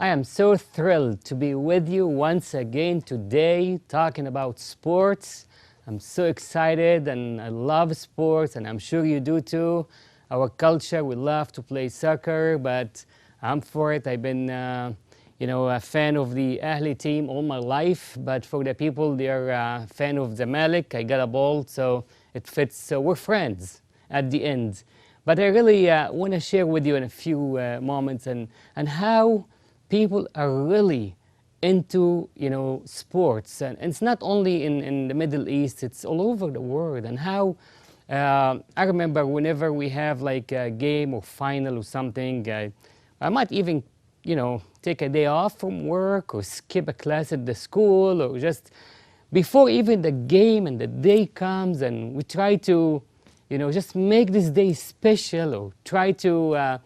I am so thrilled to be with you once again today talking about sports. I'm so excited and I love sports, and I'm sure you do too. Our culture, we love to play soccer, but I'm for it. I've been a fan of the Ahli team all my life, but for the people, they're a fan of Zamalek. I got a ball, so it fits. So we're friends at the end. But I really want to share with you in a few moments and how people are really into sports, and it's not only in the Middle East, it's all over the world. And how I remember whenever we have like a game or final or something, I might even take a day off from work or skip a class at the school, or just before even the game and the day comes, and we try to just make this day special, or try to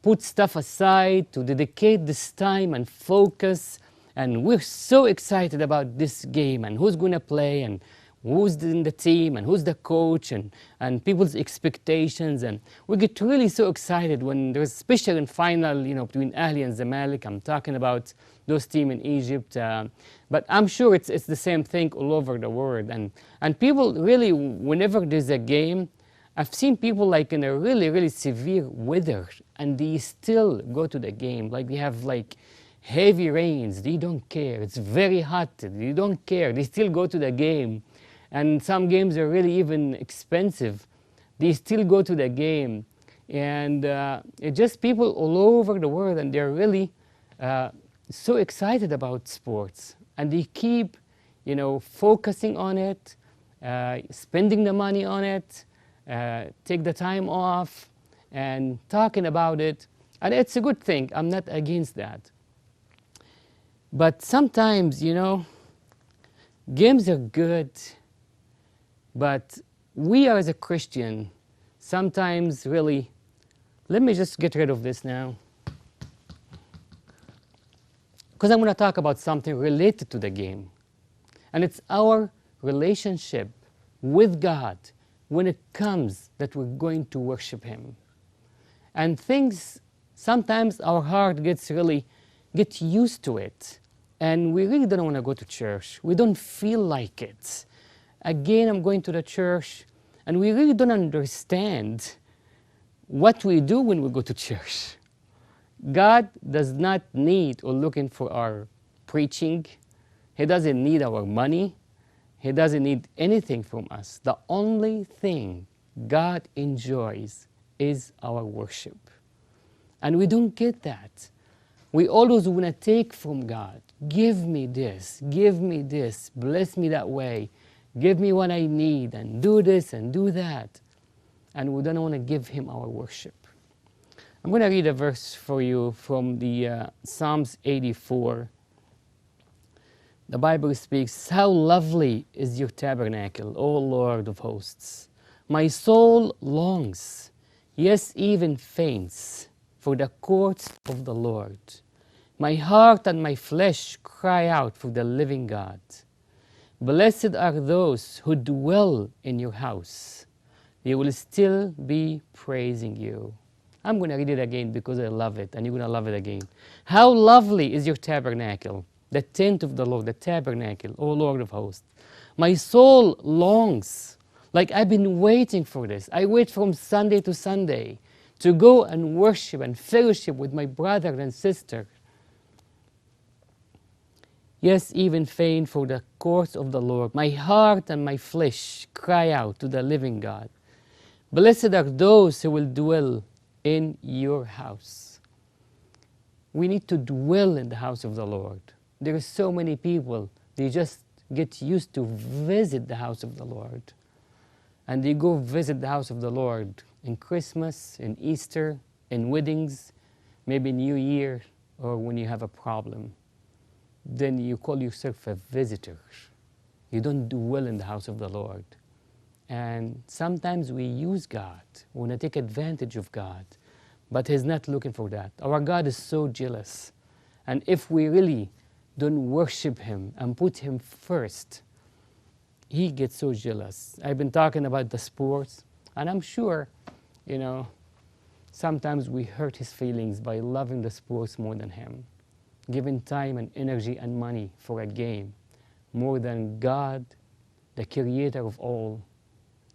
put stuff aside to dedicate this time and focus. And we're so excited about this game and who's going to play and who's in the team and who's the coach, and people's expectations. And we get really so excited when there's special in final between Ahli and Zamalek. I'm talking about those teams in Egypt, but I'm sure it's the same thing all over the world. And people really, whenever there's a game, I've seen people like in a really, really severe weather, and they still go to the game. Like they have like heavy rains, they don't care. It's very hot, they don't care. They still go to the game. And some games are really even expensive. They still go to the game. And it's just people all over the world, and they're really so excited about sports. And they keep focusing on it, spending the money on it, take the time off and talking about it. And it's a good thing. I'm not against that. But sometimes, games are good, but we as a Christian sometimes really, let me just get rid of this now, because I'm going to talk about something related to the game. And it's our relationship with God when it comes that we're going to worship Him. And things, sometimes our heart gets used to it. And we really don't want to go to church. We don't feel like it. Again, I'm going to the church, and we really don't understand what we do when we go to church. God does not need or looking for our preaching. He doesn't need our money. He doesn't need anything from us. The only thing God enjoys is our worship. And we don't get that. We always want to take from God. Give me this, bless me that way, give me what I need, and do this and do that. And we don't want to give Him our worship. I'm going to read a verse for you from the Psalms 84. The Bible speaks, "How lovely is your tabernacle, O Lord of hosts. My soul longs, yes, even faints, for the courts of the Lord. My heart and my flesh cry out for the living God. Blessed are those who dwell in your house. They will still be praising you." I'm going to read it again because I love it, and you're going to love it again. "How lovely is your tabernacle, the tent of the Lord, the tabernacle, O Lord of hosts. My soul longs." Like I've been waiting for this. I wait from Sunday to Sunday to go and worship and fellowship with my brother and sister. "Yes, even faint for the courts of the Lord. My heart and my flesh cry out to the living God. Blessed are those who will dwell in your house." We need to dwell in the house of the Lord. There are so many people, they just get used to visit the house of the Lord. And they go visit the house of the Lord in Christmas, in Easter, in weddings, maybe New Year, or when you have a problem. Then you call yourself a visitor. You don't dwell in the house of the Lord. And sometimes we use God. We want to take advantage of God. But He's not looking for that. Our God is so jealous. And if we really don't worship Him and put Him first, He gets so jealous. I've been talking about the sports, and I'm sure, sometimes we hurt His feelings by loving the sports more than Him. giving time and energy and money for a game more than God, the creator of all,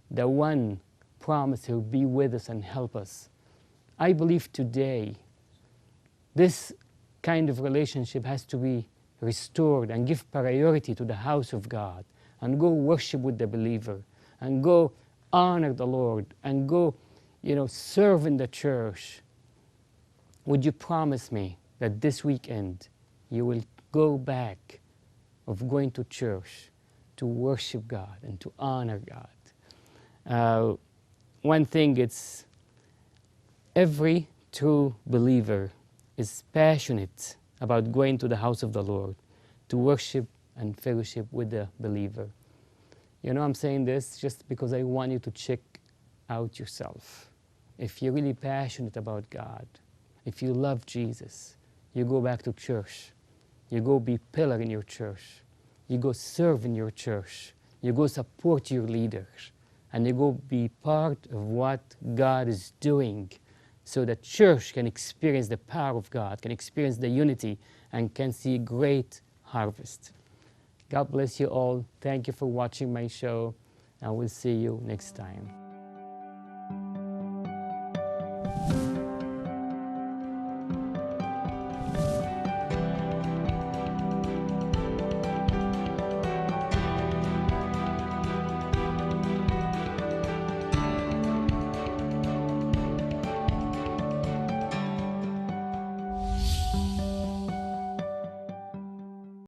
the one promised He'll be with us and help us. I believe today this kind of relationship has to be restored and give priority to the house of God and go worship with the believer and go honor the Lord and go, serve in the church. Would you promise me that this weekend you will go back of going to church to worship God and to honor God? One thing, it's every true believer is passionate about going to the house of the Lord to worship and fellowship with the believer. I'm saying this just because I want you to check out yourself. If you're really passionate about God, if you love Jesus, you go back to church. You go be pillar in your church. You go serve in your church. You go support your leaders. And you go be part of what God is doing so that church can experience the power of God, can experience the unity, and can see great harvest. God bless you all. Thank you for watching my show. I will see you next time.